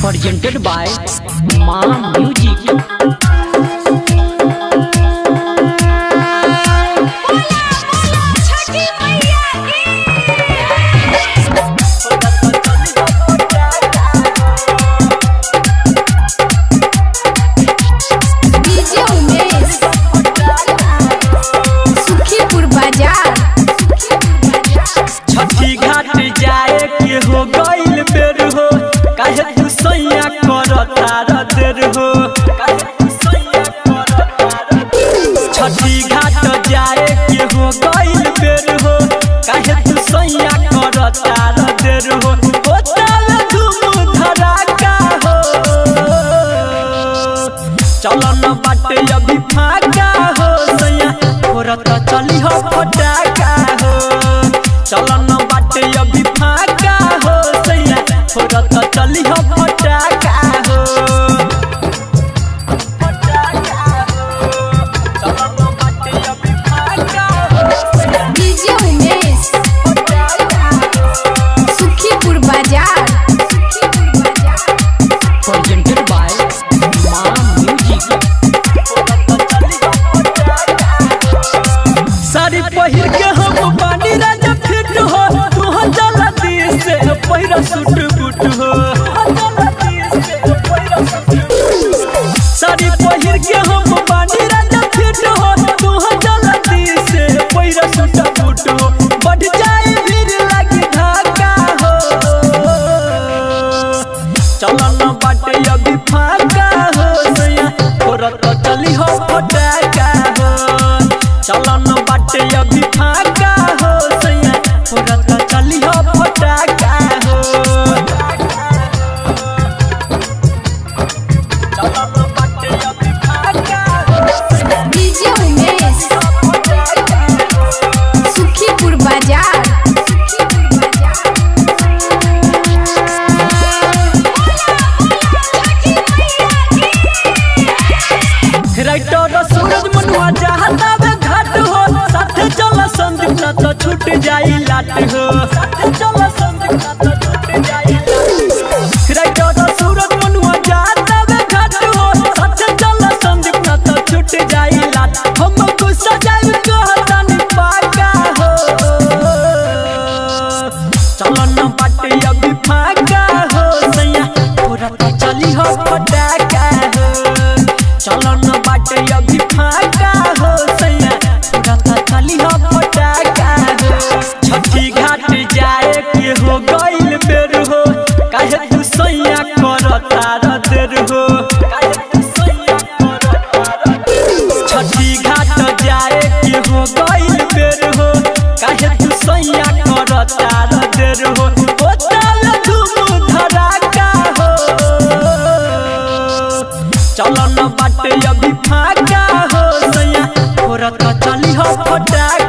presented by Ma Music। छठी घाट जाए के हो गइल बेर हो, काहे तू सैया करता देर हो। छठी घाट जाए के हो गइल बेर हो, काहे तू सैया करता देर हो। धूम धड़ाका हो, चलन बाटे अभी फाका हो, सैया फोरत चली हो फटाका हो। चलन बाटे अभी फाका हो, सैया फोरत चली हो फटाका हो। चलन बाटे अभी फाका हो, डीजे उमेश सुखीपुर बाजार। presented by Ma Music। Sari पहिर के हम बानी राजा फिट हो, तू जल्दी से पहिरा सूट बूट हो। साड़ी पहिर के हम बानी राजा फिट हो, तू जल्दी से पहिरा सूट बूट हो। बढ़ जाए भीड़ लगी धाका हो, चलन बाटे अभी फाका हो, सैया फोरत चली हो फटाका हो। चलन बाटे अभी फाका हो, सैया फोरत चली हो फटाका हो। चलन बाटे अभी फाका हो, डीजे उमेश सुखीपुर बाजार। राइटर सूरज मनुआ चाहता वे घाट हो, साथे चल संदीप ना तो छूट जाई लाट हो। चल संदीप ना तो छूट जाई लाट। राइटर सूरज मनुआ चाहता वे घाट हो, साथे चल संदीप ना तो छूट जाई लाट। हम गुस्सा जाई कहता नि पाका हो, चलन बाटे अभी फाका हो, सैया फोरत चली हो फटाका हो। चलन बाटे अभी फाका हो, सैया फोरत चली हो फटाका हो। छठी घाट जाए के हो गइल बेर हो, काहे तू सैया करता देर हो। छठी घाट जाए के हो गइल बेर हो, काहे तू सैया करता देर हो। धूम धड़ाका हो, चलन बाटे अभी फाका हो, सैया फोरत चली हो फटाका।